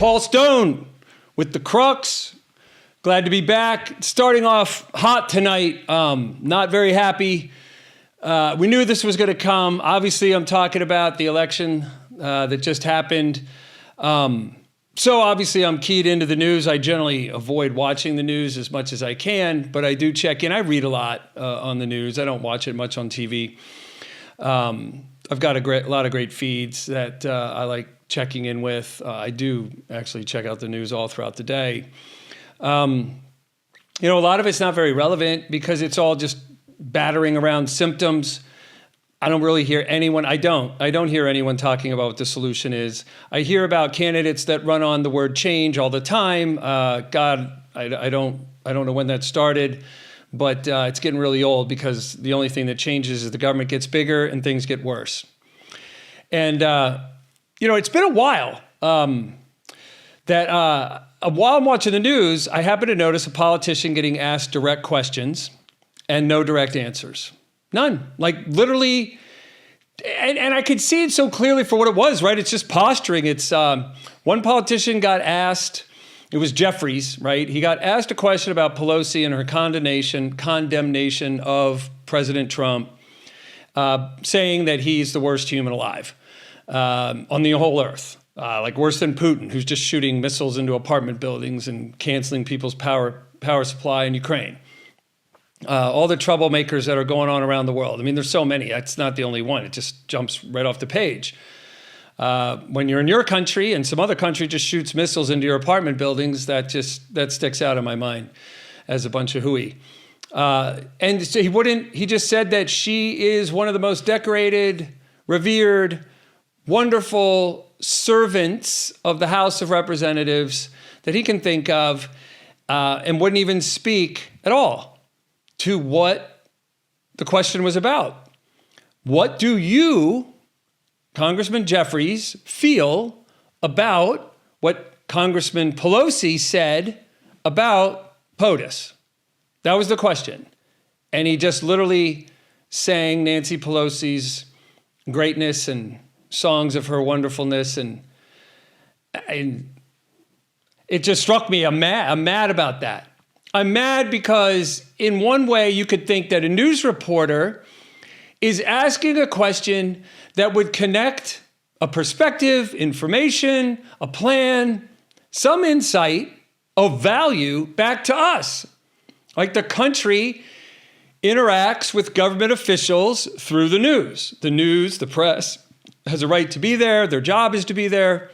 Paul Stone with the Crux. Glad to be back. Starting off hot tonight. Not very happy. We knew this was going to come. Obviously, I'm talking about the election that just happened. So obviously, I'm keyed into the news. I generally avoid watching the news as much as I can, but I do check in. I read a lot on the news. I don't watch it much on TV. I've got a lot of great feeds that I like checking in with. I do actually check out the news all throughout the day. A lot of it's not very relevant because it's all just battering around symptoms. I don't really hear anyone. I don't hear anyone talking about what the solution is. I hear about candidates that run on the word change all the time. God, I don't know when that started, but it's getting really old because the only thing that changes is the government gets bigger and things get worse. And, it's been a while while I'm watching the news, I happen to notice a politician getting asked direct questions and no direct answers. None. Like literally, and I could see it so clearly for what it was, right? It's just posturing. It's one politician got asked, it was Jeffries, right? He got asked a question about Pelosi and her condemnation of President Trump, saying that he's the worst human alive on the whole earth. Like worse than Putin, who's just shooting missiles into apartment buildings and canceling people's power supply in Ukraine. All the troublemakers that are going on around the world. I mean, there's so many. That's not the only one. It just jumps right off the page. When you're in your country and some other country just shoots missiles into your apartment buildings, that sticks out in my mind as a bunch of hooey. And so he just said that she is one of the most decorated, revered, wonderful servants of the House of Representatives that he can think of, and wouldn't even speak at all to what the question was about. What do you, Congressman Jeffries, feel about what Congressman Pelosi said about POTUS? That was the question. And he just literally sang Nancy Pelosi's greatness and songs of her wonderfulness, and it just struck me. I'm mad about that. I'm mad because in one way you could think that a news reporter is asking a question that would connect a perspective, information, a plan, some insight of value back to us. Like the country interacts with government officials through the news. The news, the press, has a right to be there. Their job is to be there.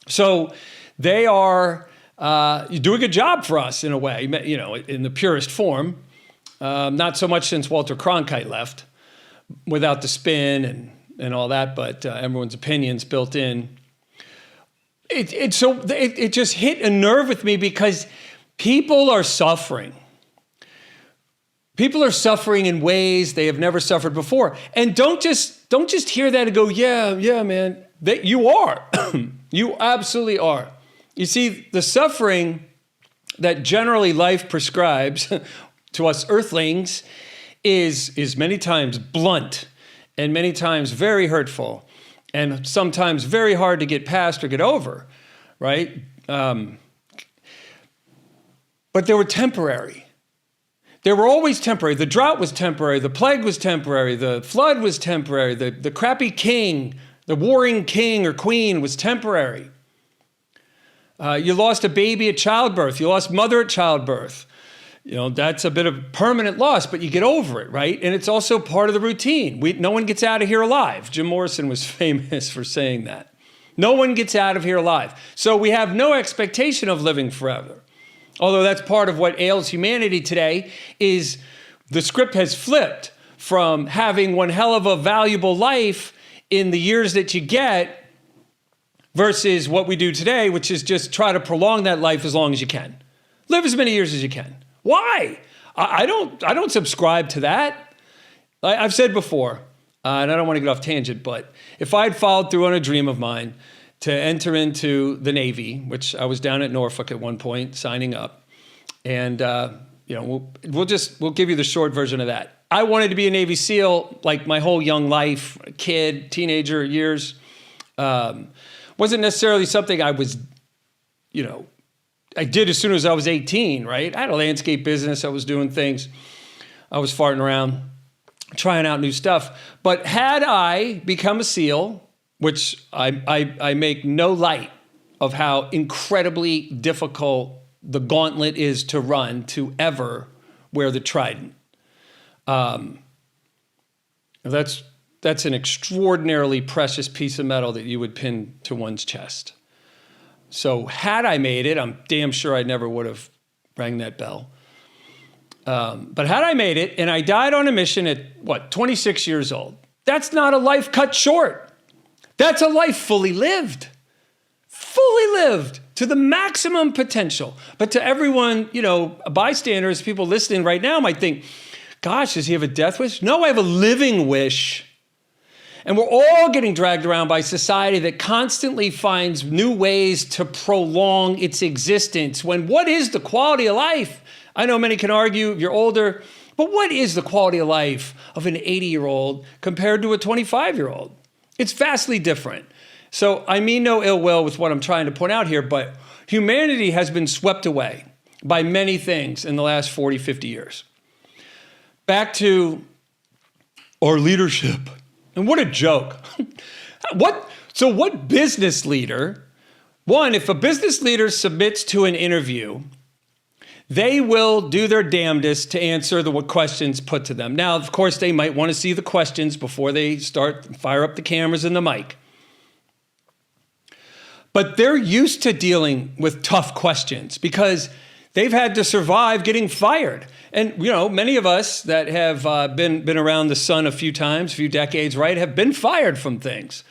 So they are doing a job for us in a way, in the purest form. Not so much since Walter Cronkite left, without the spin and all that, but everyone's opinions built in. It just hit a nerve with me because people are suffering. People are suffering in ways they have never suffered before. And don't just hear that and go, yeah, man. You are. You absolutely are. You see, the suffering that generally life prescribes to us earthlings is many times blunt and many times very hurtful and sometimes very hard to get past or get over, right? But they were temporary. They were always temporary. The drought was temporary. The plague was temporary. The flood was temporary. The crappy king, the warring king or queen was temporary. You lost a baby at childbirth. You lost mother at childbirth. That's a bit of permanent loss, but you get over it, right? And it's also part of the routine. No one gets out of here alive. Jim Morrison was famous for saying that. No one gets out of here alive. So we have no expectation of living forever. Although that's part of what ails humanity today is the script has flipped from having one hell of a valuable life in the years that you get versus what we do today, which is just try to prolong that life as long as you can. Live as many years as you can. Why? I don't subscribe to that. I've said before, and I don't want to get off tangent, but if I'd followed through on a dream of mine to enter into the Navy, which I was down at Norfolk at one point signing up. And, we'll give you the short version of that. I wanted to be a Navy SEAL like my whole young life, kid, teenager years. Wasn't necessarily something I was I did as soon as I was 18, right? I had a landscape business. I was doing things. I was farting around, trying out new stuff. But had I become a SEAL, which I make no light of how incredibly difficult the gauntlet is to run to ever wear the trident. That's an extraordinarily precious piece of metal that you would pin to one's chest. So had I made it, I'm damn sure I never would have rang that bell. But had I made it and I died on a mission at 26 years old, that's not a life cut short. That's a life fully lived to the maximum potential. But to everyone, bystanders, people listening right now might think, gosh, does he have a death wish? No, I have a living wish. And we're all getting dragged around by society that constantly finds new ways to prolong its existence. When what is the quality of life? I know many can argue you're older, but what is the quality of life of an 80-year-old compared to a 25-year-old? It's vastly different. So I mean no ill will with what I'm trying to point out here, but humanity has been swept away by many things in the last 40, 50 years. Back to our leadership. And what a joke. What business leader, if a business leader submits to an interview, they will do their damnedest to answer the questions put to them. Now, of course, they might want to see the questions before they fire up the cameras and the mic. But they're used to dealing with tough questions because they've had to survive getting fired. And, many of us that have been around the sun a few times, a few decades, right, have been fired from things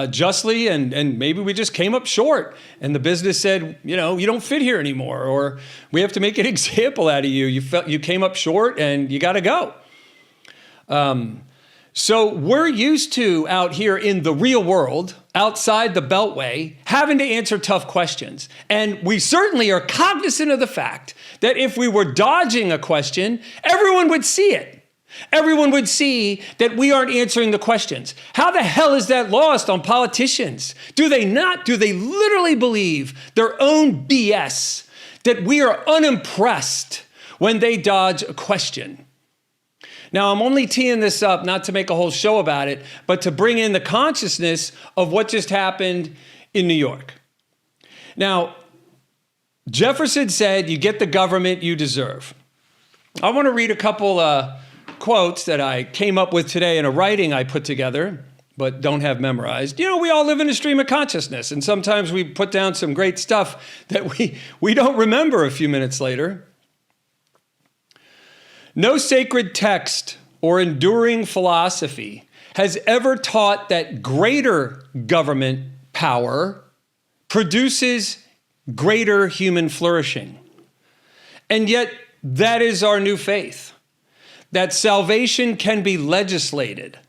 justly, and maybe we just came up short. And the business said, you don't fit here anymore, or we have to make an example out of you. You came up short and you got to go. So we're used to out here in the real world, outside the Beltway, having to answer tough questions. And we certainly are cognizant of the fact that if we were dodging a question, everyone would see it. Everyone would see that we aren't answering the questions. How the hell is that lost on politicians? Do they literally believe their own BS, that we are unimpressed when they dodge a question? Now, I'm only teeing this up not to make a whole show about it, but to bring in the consciousness of what just happened in New York. Now, Jefferson said, you get the government you deserve. I want to read a couple quotes that I came up with today in a writing I put together, but don't have memorized. We all live in a stream of consciousness, and sometimes we put down some great stuff that we don't remember a few minutes later. No sacred text or enduring philosophy has ever taught that greater government power produces greater human flourishing. And yet, that is our new faith, that salvation can be legislated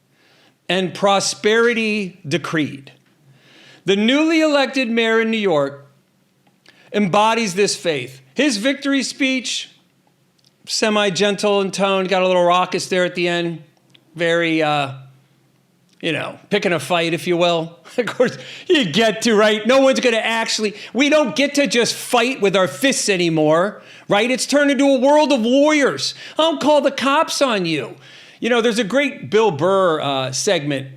and prosperity decreed. The newly elected mayor in New York embodies this faith. His victory speech, semi-gentle in tone, got a little raucous there at the end. Very, picking a fight, if you will. Of course, you get to, right? No one's going to we don't get to just fight with our fists anymore, right? It's turned into a world of warriors. I'll call the cops on you. There's a great Bill Burr segment.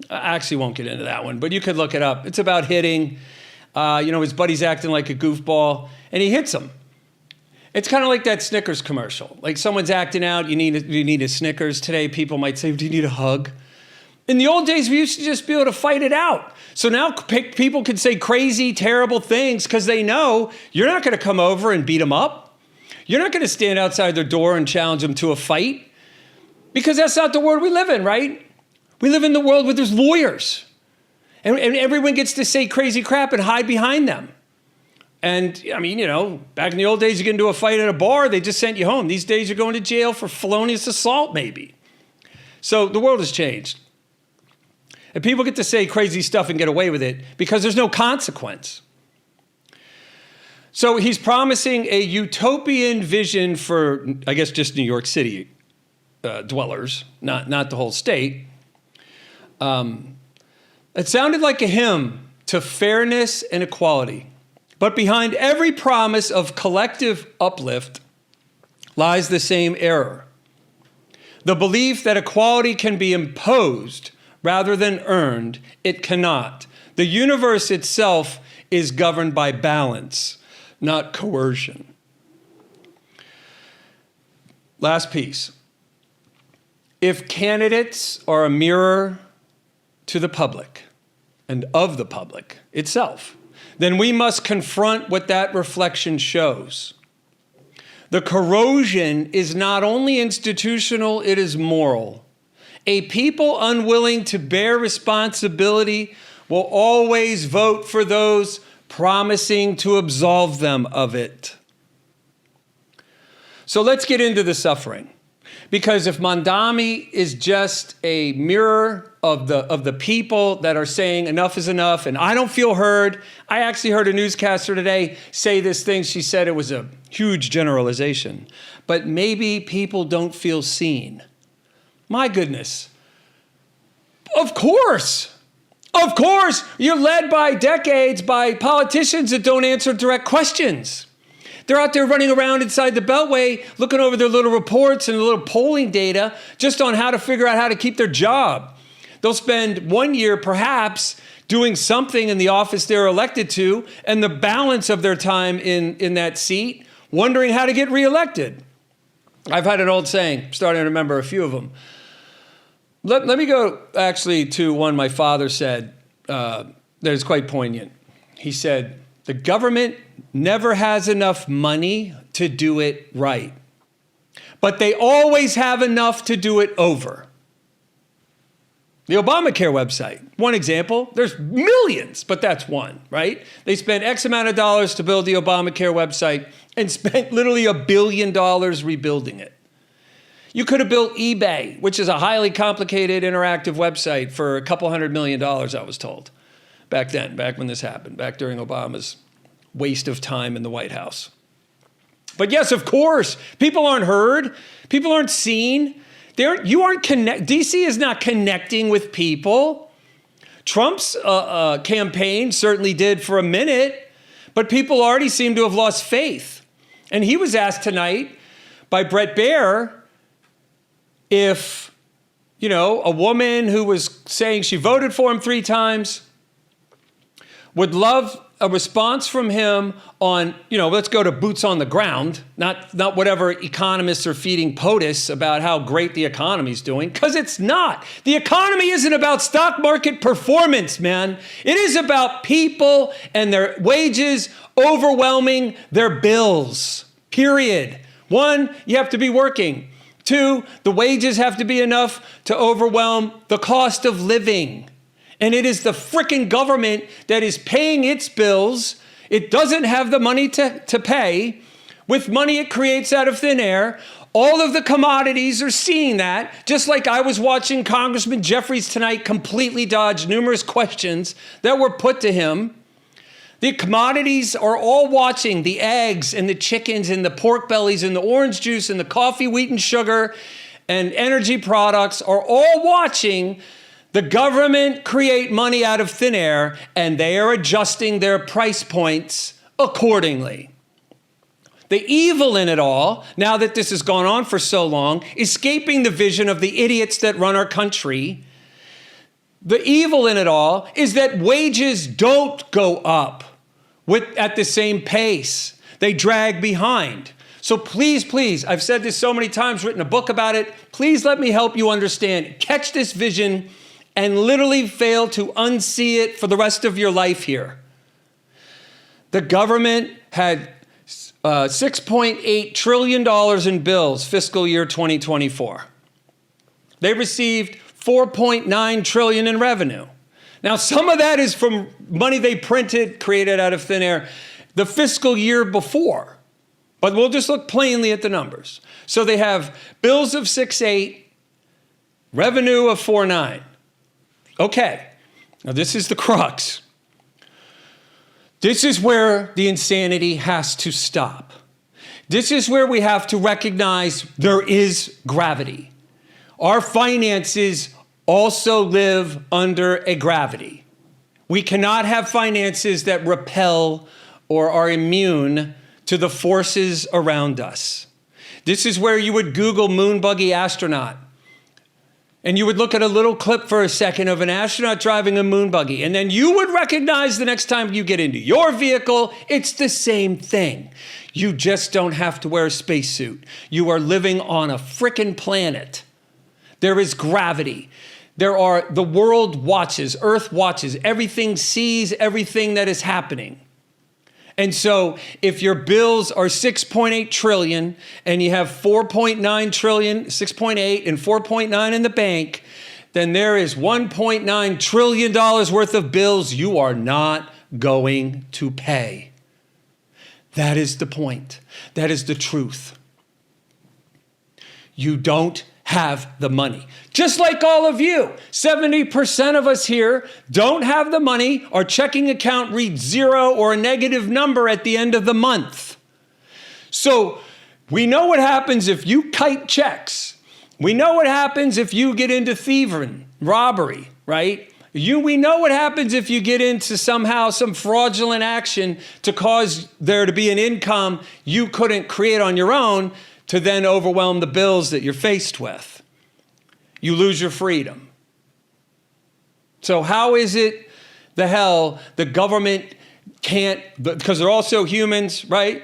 I actually won't get into that one, but you could look it up. It's about hitting. His buddy's acting like a goofball, and he hits him. It's kind of like that Snickers commercial. Like someone's acting out, you need a Snickers. Today, people might say, do you need a hug? In the old days, we used to just be able to fight it out. So now people can say crazy, terrible things because they know you're not going to come over and beat them up. You're not going to stand outside their door and challenge them to a fight because that's not the world we live in, right? We live in the world where there's lawyers and everyone gets to say crazy crap and hide behind them. And back in the old days, you get into a fight at a bar, they just sent you home. These days, you're going to jail for felonious assault, maybe. So the world has changed. And people get to say crazy stuff and get away with it because there's no consequence. So he's promising a utopian vision for, I guess, just New York City dwellers, not the whole state. It sounded like a hymn to fairness and equality. But behind every promise of collective uplift lies the same error. The belief that equality can be imposed rather than earned. It cannot. The universe itself is governed by balance, not coercion. Last piece. If candidates are a mirror to the public and of the public itself, then we must confront what that reflection shows. The corrosion is not only institutional, it is moral. A people unwilling to bear responsibility will always vote for those promising to absolve them of it. So let's get into the suffering. Because if Mandami is just a mirror of the people that are saying enough is enough and I don't feel heard. I actually heard a newscaster today say this thing. She said it was a huge generalization. But maybe people don't feel seen. My goodness. Of course. Of course. You're led by decades by politicians that don't answer direct questions. They're out there running around inside the Beltway, looking over their little reports and little polling data just on how to figure out how to keep their job. They'll spend 1 year, perhaps, doing something in the office they're elected to, and the balance of their time in that seat, wondering how to get reelected. I've had an old saying, starting to remember a few of them. Let me go, actually, to one my father said that is quite poignant. He said, the government never has enough money to do it right, but they always have enough to do it over. The Obamacare website, one example. There's millions, but that's one, right? They spent X amount of dollars to build the Obamacare website and spent literally $1 billion rebuilding it. You could have built eBay, which is a highly complicated interactive website, for a couple $100 million, I was told, back then, back when this happened, back during Obama's waste of time in the White House. But yes, of course, people aren't heard. People aren't seen. DC is not connecting with people. Trump's campaign certainly did for a minute, but people already seem to have lost faith. And he was asked tonight by Bret Baier if, a woman who was saying she voted for him 3 times would love a response from him on, let's go to boots on the ground, not whatever economists are feeding POTUS about how great the economy's doing, because it's not. The economy isn't about stock market performance, man. It is about people and their wages overwhelming their bills, period. 1, you have to be working. 2, the wages have to be enough to overwhelm the cost of living. And it is the frickin' government that is paying its bills. It doesn't have the money to pay. With money it creates out of thin air. All of the commodities are seeing that. Just like I was watching Congressman Jeffries tonight completely dodge numerous questions that were put to him. The commodities are all watching. The eggs and the chickens and the pork bellies and the orange juice and the coffee, wheat and sugar and energy products are all watching the government create money out of thin air, and they are adjusting their price points accordingly. The evil in it all, now that this has gone on for so long, escaping the vision of the idiots that run our country, the evil in it all is that wages don't go up at the same pace. They drag behind. So please, I've said this so many times, written a book about it. Please let me help you understand. Catch this vision and literally fail to unsee it for the rest of your life here. The government had $6.8 trillion in bills fiscal year 2024. They received $4.9 trillion in revenue. Now, some of that is from money they printed, created out of thin air, the fiscal year before. But we'll just look plainly at the numbers. So they have bills of 6.8, revenue of 4.9. Okay, now this is the crux. This is where the insanity has to stop. This is where we have to recognize there is gravity. Our finances also live under a gravity. We cannot have finances that repel or are immune to the forces around us. This is where you would Google moon buggy astronaut. And you would look at a little clip for a second of an astronaut driving a moon buggy. And then you would recognize the next time you get into your vehicle, it's the same thing. You just don't have to wear a spacesuit. You are living on a frickin' planet. There is gravity. The world watches, Earth watches. Everything sees everything that is happening. And so if your bills are 6.8 trillion and you have 4.9 trillion, 6.8 and 4.9 in the bank, then there is $1.9 trillion worth of bills you are not going to pay. That is the point. That is the truth. You don't have the money. Just like all of you, 70% of us here don't have the money. Our checking account reads zero or a negative number at the end of the month. So we know what happens if you kite checks. We know what happens if you get into thievery, robbery, right? We know what happens if you get into somehow some fraudulent action to cause there to be an income you couldn't create on your own to then overwhelm the bills that you're faced with. You lose your freedom. So how is it the government can't, because they're also humans, right?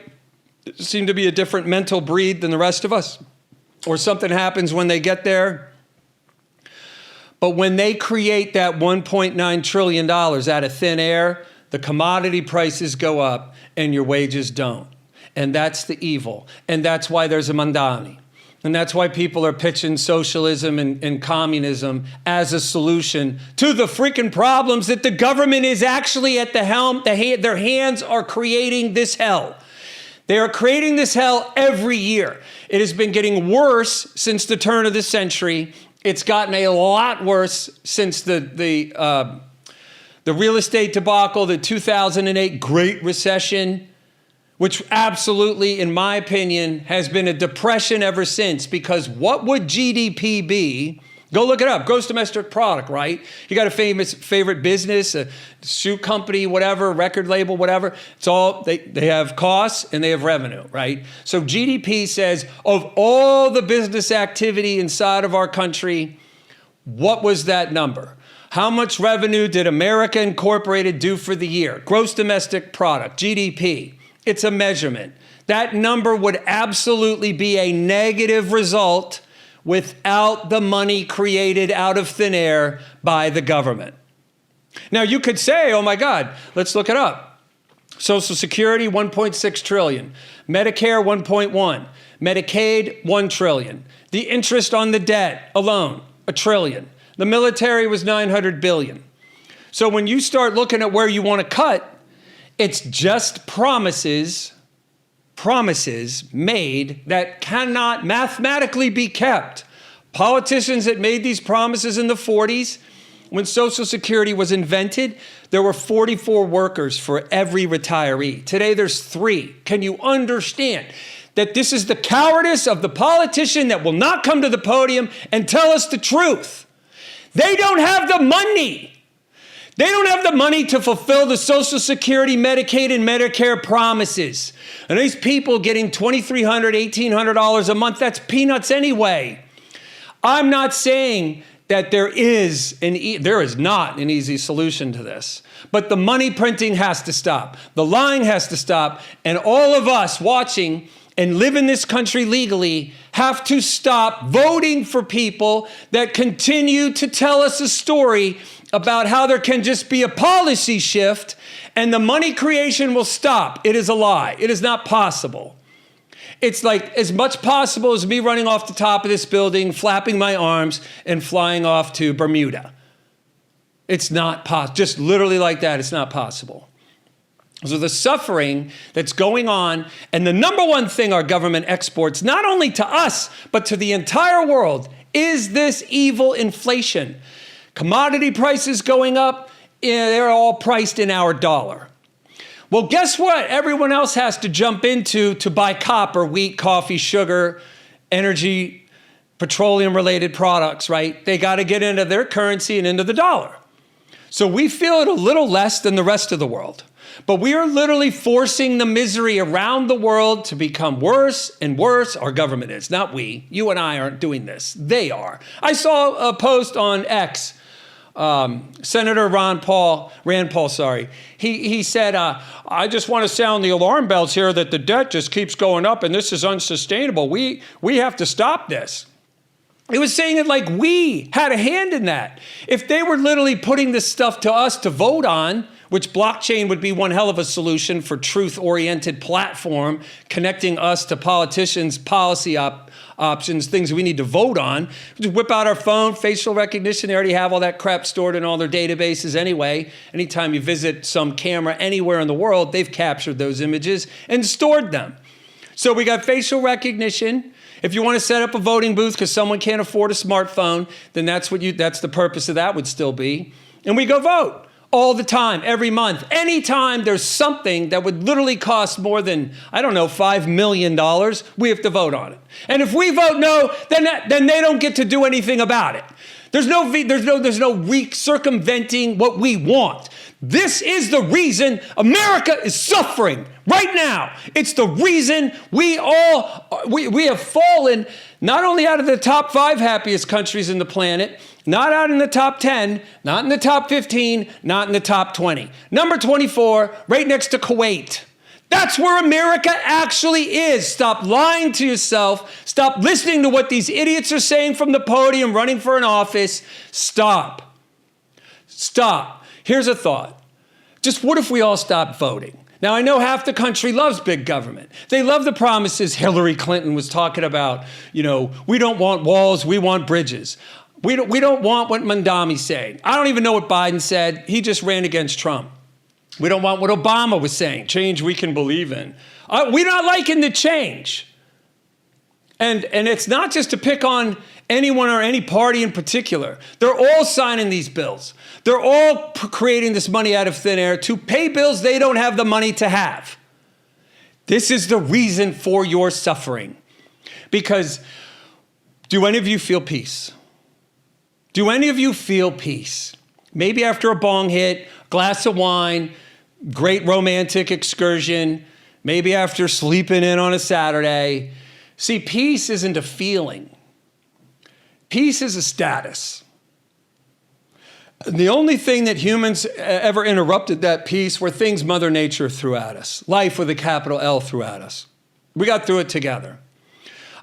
Seem to be a different mental breed than the rest of us. Or something happens when they get there. But when they create that $1.9 trillion out of thin air, the commodity prices go up and your wages don't. And that's the evil. And that's why there's a Mandani. And that's why people are pitching socialism and communism as a solution to the freaking problems that the government is actually at the helm. Their hands are creating this hell. They are creating this hell every year. It has been getting worse since the turn of the century. It's gotten a lot worse since the real estate debacle, the 2008 Great Recession, which absolutely, in my opinion, has been a depression ever since. Because what would GDP be? Go look it up. Gross domestic product, right? You got a favorite business, a shoe company, whatever, record label, whatever. It's all, they have costs and they have revenue, right? So GDP says of all the business activity inside of our country, what was that number? How much revenue did America Incorporated do for the year? Gross domestic product, GDP. It's a measurement. That number would absolutely be a negative result without the money created out of thin air by the government. Now you could say, oh my God, let's look it up. Social Security, 1.6 trillion. Medicare, 1.1. Medicaid, 1 trillion. The interest on the debt alone, $1 trillion. The military was 900 billion. So when you start looking at where you want to cut, it's just promises made that cannot mathematically be kept. Politicians that made these promises in the 40s, when Social Security was invented, there were 44 workers for every retiree. Today there's 3. Can you understand that this is the cowardice of the politician that will not come to the podium and tell us the truth? They don't have the money. They don't have the money to fulfill the Social Security, Medicaid, and Medicare promises. And these people getting $2,300, $1,800 a month, that's peanuts anyway. I'm not saying that there is not an easy solution to this. But the money printing has to stop. The lying has to stop. And all of us watching and live in this country legally have to stop voting for people that continue to tell us a story about how there can just be a policy shift and the money creation will stop. It is a lie. It is not possible. It's like as much possible as me running off the top of this building, flapping my arms, and flying off to Bermuda. It's not possible. Just literally like that, it's not possible. So the suffering that's going on, and the number one thing our government exports, not only to us, but to the entire world, is this evil inflation. Commodity prices going up, they're all priced in our dollar. Well, guess what? Everyone else has to jump into to buy copper, wheat, coffee, sugar, energy, petroleum-related products, right? They got to get into their currency and into the dollar. So we feel it a little less than the rest of the world. But we are literally forcing the misery around the world to become worse and worse. Our government is, not we. You and I aren't doing this. They are. I saw a post on X. Senator Rand Paul, he said, I just want to sound the alarm bells here that the debt just keeps going up and this is unsustainable. We have to stop this. It was saying it like we had a hand in that. If they were literally putting this stuff to us to vote on, which blockchain would be one hell of a solution for truth-oriented platform, connecting us to politicians, policy options, things we need to vote on. Just whip out our phone, facial recognition. They already have all that crap stored in all their databases anyway. Anytime you visit some camera anywhere in the world, they've captured those images and stored them. So we got facial recognition. If you want to set up a voting booth because someone can't afford a smartphone, then that's the purpose of that would still be. And we go vote. All the time, every month, anytime there's something that would literally cost more than, $5 million, we have to vote on it. And if we vote no, then they don't get to do anything about it. There's no circumventing what we want. This is the reason America is suffering right now. It's the reason we have fallen not only out of the top 5 happiest countries in the planet, not out in the top 10, not in the top 15, not in the top 20. Number 24, right next to Kuwait. That's where America actually is. Stop lying to yourself. Stop listening to what these idiots are saying from the podium running for an office. Stop. Here's a thought. Just what if we all stopped voting? Now, I know half the country loves big government. They love the promises Hillary Clinton was talking about. We don't want walls, we want bridges. We don't want what Mandami's saying. I don't even know what Biden said. He just ran against Trump. We don't want what Obama was saying, change we can believe in. We're not liking the change. And it's not just to pick on anyone or any party in particular. They're all signing these bills. They're all creating this money out of thin air to pay bills they don't have the money to have. This is the reason for your suffering. Because do any of you feel peace? Do any of you feel peace? Maybe after a bong hit, glass of wine, great romantic excursion, maybe after sleeping in on a Saturday. See, peace isn't a feeling. Peace is a status. The only thing that humans ever interrupted that peace were things Mother Nature threw at us. Life with a capital L threw at us. We got through it together.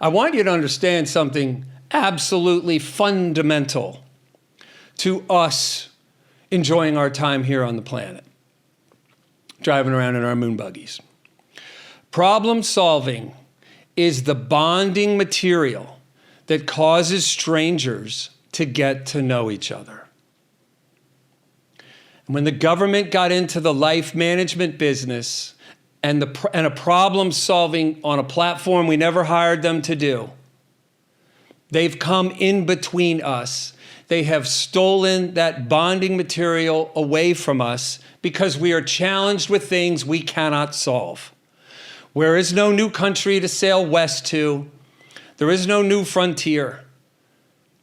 I want you to understand something absolutely fundamental to us enjoying our time here on the planet, driving around in our moon buggies. Problem solving is the bonding material that causes strangers to get to know each other. And when the government got into the life management business and a problem solving on a platform we never hired them to do, they've come in between us. They have stolen that bonding material away from us because we are challenged with things we cannot solve. There is no new country to sail west to. There is no new frontier.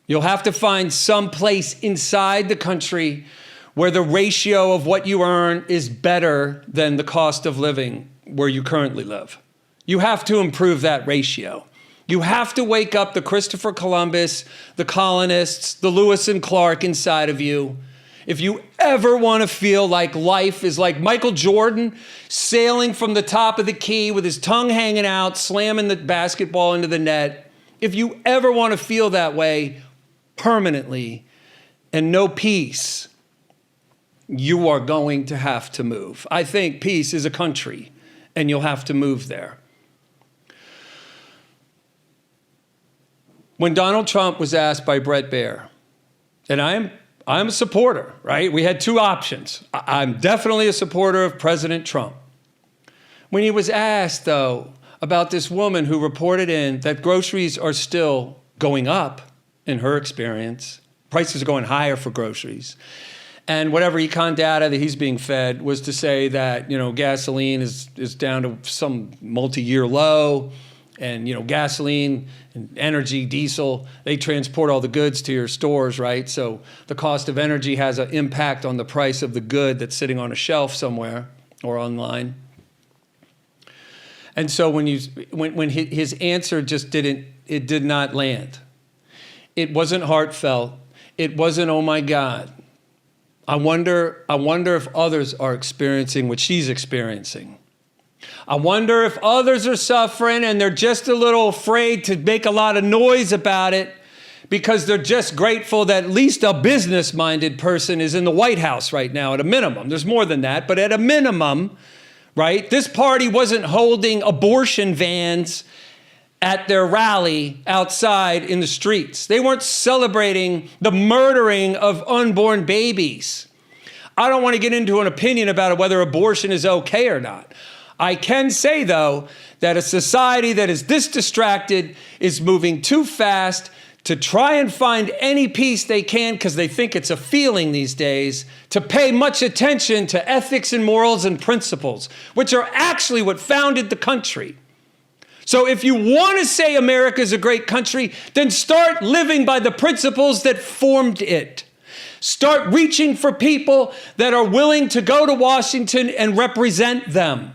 You'll have to find some place inside the country where the ratio of what you earn is better than the cost of living where you currently live. You have to improve that ratio. You have to wake up the Christopher Columbus, the colonists, the Lewis and Clark inside of you. If you ever want to feel like life is like Michael Jordan sailing from the top of the key with his tongue hanging out, slamming the basketball into the net, if you ever want to feel that way permanently and no peace, you are going to have to move. I think peace is a country, and you'll have to move there. When Donald Trump was asked by Bret Baier, and I'm a supporter, right? We had two options. I'm definitely a supporter of President Trump. When he was asked, though, about this woman who reported in that groceries are still going up, in her experience, prices are going higher for groceries, and whatever econ data that he's being fed was to say that, gasoline is down to some multi-year low, and, gasoline and energy, diesel, they transport all the goods to your stores, right? So the cost of energy has an impact on the price of the good that's sitting on a shelf somewhere. or online. And so when his answer just did not land. It wasn't heartfelt. It wasn't, oh my God. I wonder if others are experiencing what she's experiencing. I wonder if others are suffering and they're just a little afraid to make a lot of noise about it because they're just grateful that at least a business-minded person is in the White House right now at a minimum. There's more than that, but at a minimum, right? This party wasn't holding abortion vans at their rally outside in the streets. They weren't celebrating the murdering of unborn babies. I don't want to get into an opinion about whether abortion is okay or not. I can say, though, that a society that is this distracted is moving too fast to try and find any peace they can because they think it's a feeling these days, to pay much attention to ethics and morals and principles, which are actually what founded the country. So if you want to say America is a great country, then start living by the principles that formed it. Start reaching for people that are willing to go to Washington and represent them.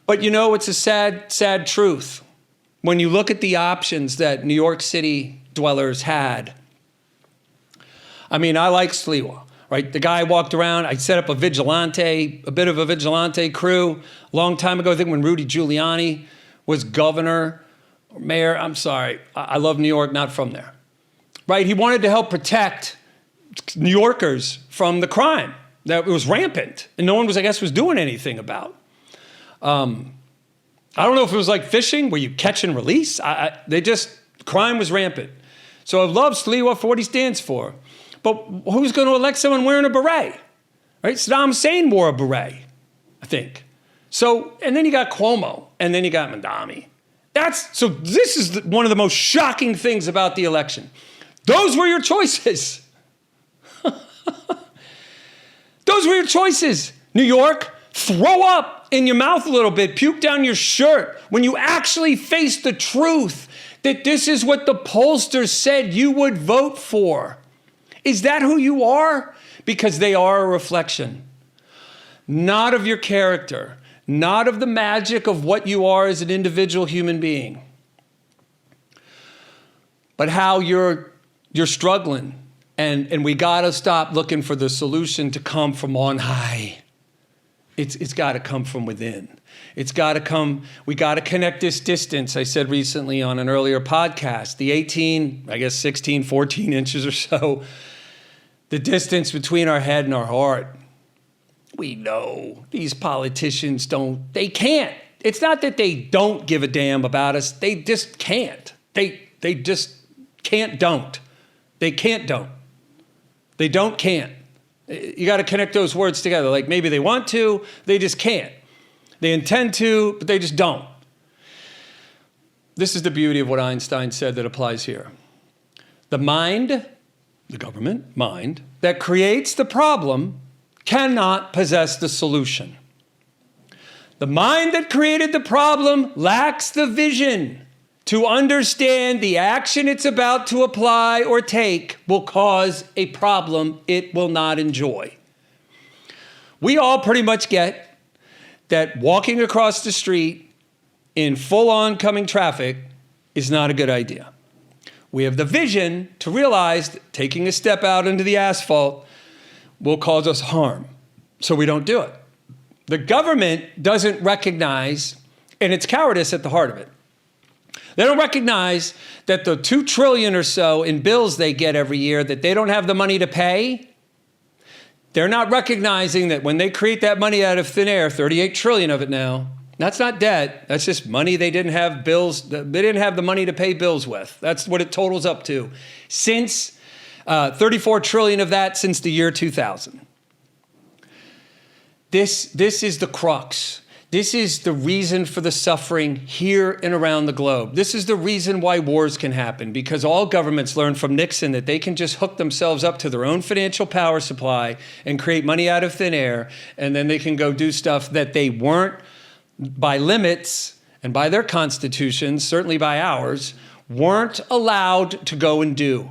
But you know, it's a sad, sad truth. When you look at the options that New York City dwellers had. I mean, I like Sliwa, right? The guy walked around. I set up a bit of a vigilante crew a long time ago. I think when Rudy Giuliani was governor or mayor. I'm sorry. I love New York, not from there. Right? He wanted to help protect New Yorkers from the crime that was rampant and no one was doing anything about. I don't know if it was like fishing where you catch and release. Crime was rampant. So I love Sliwa for what he stands for. But who's going to elect someone wearing a beret? Right? Saddam Hussein wore a beret, I think. So, and then you got Cuomo, and then you got Mandami. This is one of the most shocking things about the election. Those were your choices. Those were your choices. New York, throw up in your mouth a little bit, puke down your shirt when you actually face the truth that this is what the pollsters said you would vote for. Is that who you are? Because they are a reflection, not of your character, not of the magic of what you are as an individual human being, but how you're struggling. And we got to stop looking for the solution to come from on high. It's got to come from within. It's got to come, we got to connect this distance. I said recently on an earlier podcast, the 16, 14 inches or so, the distance between our head and our heart. We know these politicians they can't. It's not that they don't give a damn about us. They just can't. They just don't. They don't. They can't. You got to connect those words together. Like maybe they want to, they just can't. They intend to, but they just don't. This is the beauty of what Einstein said that applies here. The mind, the government mind, that creates the problem cannot possess the solution. The mind that created the problem lacks the vision to understand the action it's about to apply or take will cause a problem it will not enjoy. We all pretty much get that walking across the street in full oncoming traffic is not a good idea. We have the vision to realize that taking a step out into the asphalt will cause us harm, so we don't do it. The government doesn't recognize, and it's cowardice at the heart of it. They don't recognize that the $2 trillion or so in bills they get every year that they don't have the money to pay. They're not recognizing that when they create that money out of thin air, 38 trillion of it now, that's not debt. That's just money they didn't have they didn't have the money to pay bills with. That's what it totals up to. Since 34 trillion of that since the year 2000. This is the crux. This is the reason for the suffering here and around the globe. This is the reason why wars can happen, because all governments learned from Nixon that they can just hook themselves up to their own financial power supply and create money out of thin air, and then they can go do stuff that they weren't, by limits and by their constitutions, certainly by ours, weren't allowed to go and do.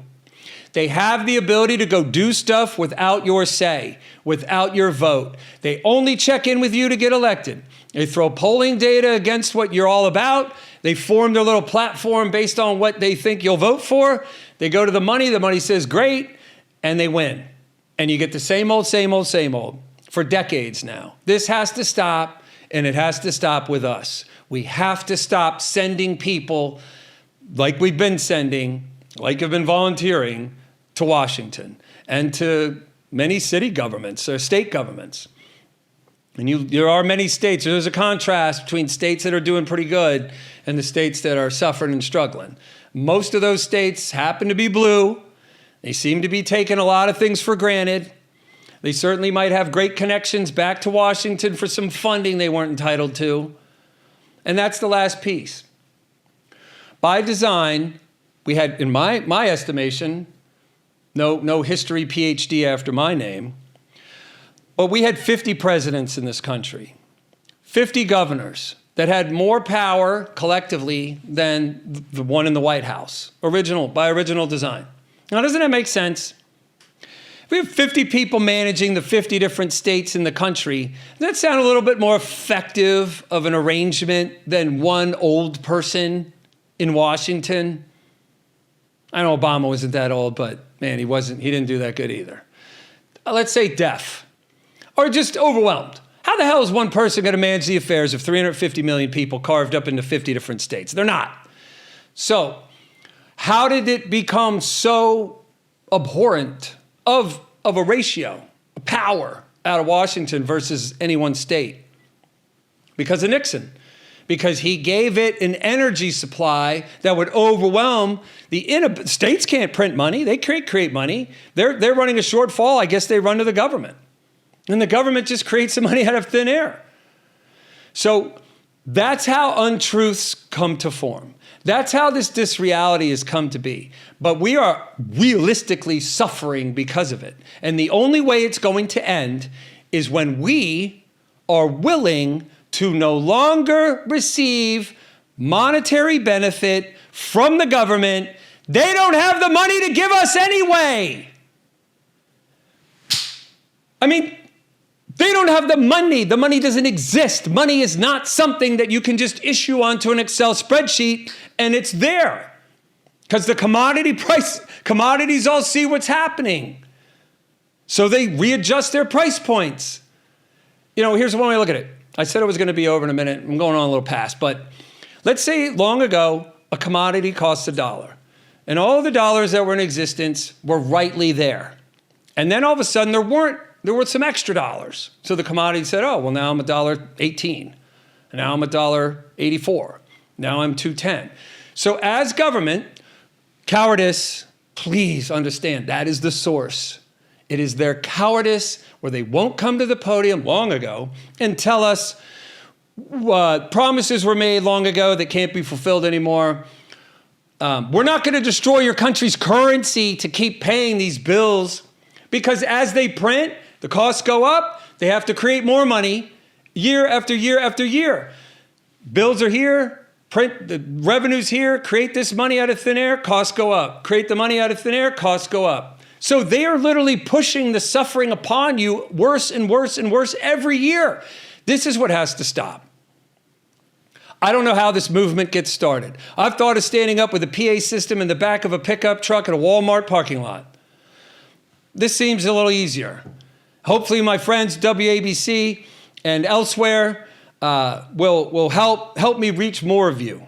They have the ability to go do stuff without your say, without your vote. They only check in with you to get elected. They throw polling data against what you're all about. They form their little platform based on what they think you'll vote for. They go to the money says great, and they win. And you get the same old, same old, same old for decades now. This has to stop, and it has to stop with us. We have to stop sending people like we've been sending, like have been volunteering, to Washington and to many city governments or state governments. And there are many states. There's a contrast between states that are doing pretty good and the states that are suffering and struggling. Most of those states happen to be blue. They seem to be taking a lot of things for granted. They certainly might have great connections back to Washington for some funding they weren't entitled to. And that's the last piece. By design, we had, in my estimation, no history PhD after my name, but we had 50 presidents in this country, 50 governors that had more power collectively than the one in the White House, by original design. Now, doesn't that make sense? If we have 50 people managing the 50 different states in the country, doesn't that sound a little bit more effective of an arrangement than one old person in Washington? I know Obama wasn't that old, but man, he didn't do that good either. Let's say deaf or just overwhelmed. How the hell is one person going to manage the affairs of 350 million people carved up into 50 different states? They're not. So how did it become so abhorrent of a ratio, a power out of Washington versus any one state? Because of Nixon. Because he gave it an energy supply that would overwhelm states can't print money. They create money. They're running a shortfall. I guess they run to the government. And the government just creates the money out of thin air. So that's how untruths come to form. That's how this disreality has come to be. But we are realistically suffering because of it. And the only way it's going to end is when we are willing to no longer receive monetary benefit from the government. They don't have the money to give us anyway. I mean, they don't have the money. The money doesn't exist. Money is not something that you can just issue onto an Excel spreadsheet and it's there. Because the commodities all see what's happening. So they readjust their price points. Here's one way to look at it. I said it was going to be over in a minute. I'm going on a little past. But let's say long ago, a commodity costs $1. And all the dollars that were in existence were rightly there. And then all of a sudden, there were some extra dollars. So the commodity said, oh, well, now I'm $1.18. And now I'm $1.84. Now I'm $2.10. So as government, cowardice, please understand, that is the source. It is their cowardice where they won't come to the podium long ago and tell us what promises were made long ago that can't be fulfilled anymore. We're not going to destroy your country's currency to keep paying these bills because as they print, the costs go up. They have to create more money year after year after year. Bills are here, print the revenues here, create this money out of thin air, costs go up. Create the money out of thin air, costs go up. So they are literally pushing the suffering upon you worse and worse and worse every year. This is what has to stop. I don't know how this movement gets started. I've thought of standing up with a PA system in the back of a pickup truck at a Walmart parking lot. This seems a little easier. Hopefully my friends, WABC and elsewhere, will help me reach more of you.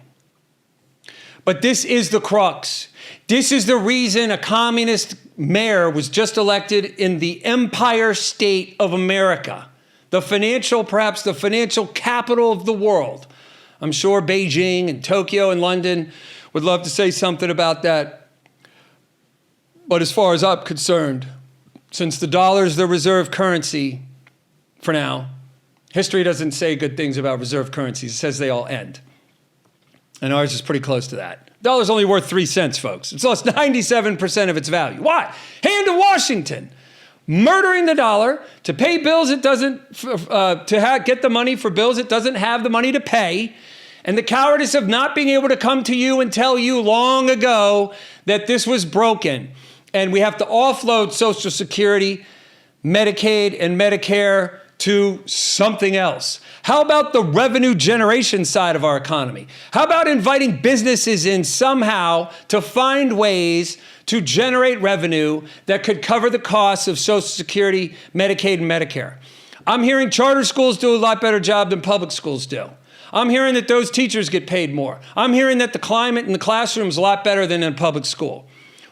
But this is the crux. This is the reason a communist mayor was just elected in the Empire State of America, perhaps the financial capital of the world. I'm sure Beijing and Tokyo and London would love to say something about that. But as far as I'm concerned, since the dollar is the reserve currency for now, history doesn't say good things about reserve currencies. It says they all end. And ours is pretty close to that. Dollar's only worth 3 cents, folks. It's lost 97% of its value. Why? Hand to Washington, murdering the dollar to pay bills it doesn't, get the money for bills it doesn't have the money to pay, and the cowardice of not being able to come to you and tell you long ago that this was broken. And we have to offload Social Security, Medicaid, and Medicare to something else. How about the revenue generation side of our economy? How about inviting businesses in somehow to find ways to generate revenue that could cover the costs of Social Security, Medicaid, and Medicare? I'm hearing charter schools do a lot better job than public schools do. I'm hearing that those teachers get paid more. I'm hearing that the climate in the classroom is a lot better than in public school.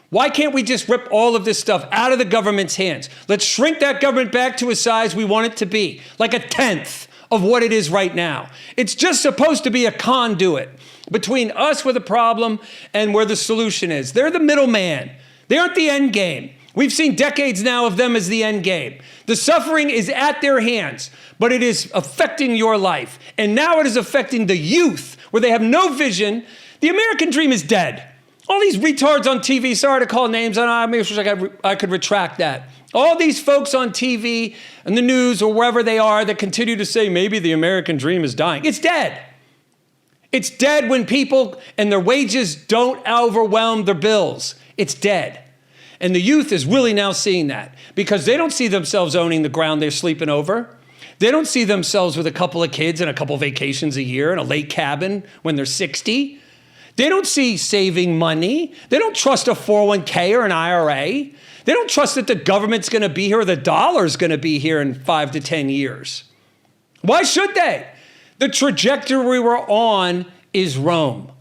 Why can't we just rip all of this stuff out of the government's hands? Let's shrink that government back to a size we want it to be, like a tenth of what it is right now. It's just supposed to be a conduit between us with a problem and where the solution is. They're the middleman. They aren't the end game. We've seen decades now of them as the end game. The suffering is at their hands, but it is affecting your life. And now it is affecting the youth, where they have no vision. The American dream is dead. All these retards on TV, sorry to call names, I wish I could retract that. All these folks on TV and the news or wherever they are that continue to say maybe the American dream is dying. It's dead. It's dead when people and their wages don't overwhelm their bills. It's dead. And the youth is really now seeing that because they don't see themselves owning the ground they're sleeping over. They don't see themselves with a couple of kids and a couple of vacations a year and a lake cabin when they're 60. They don't see saving money. They don't trust a 401k or an IRA. They don't trust that the government's going to be here or the dollar's going to be here in 5 to 10 years. Why should they? The trajectory we're on is Rome.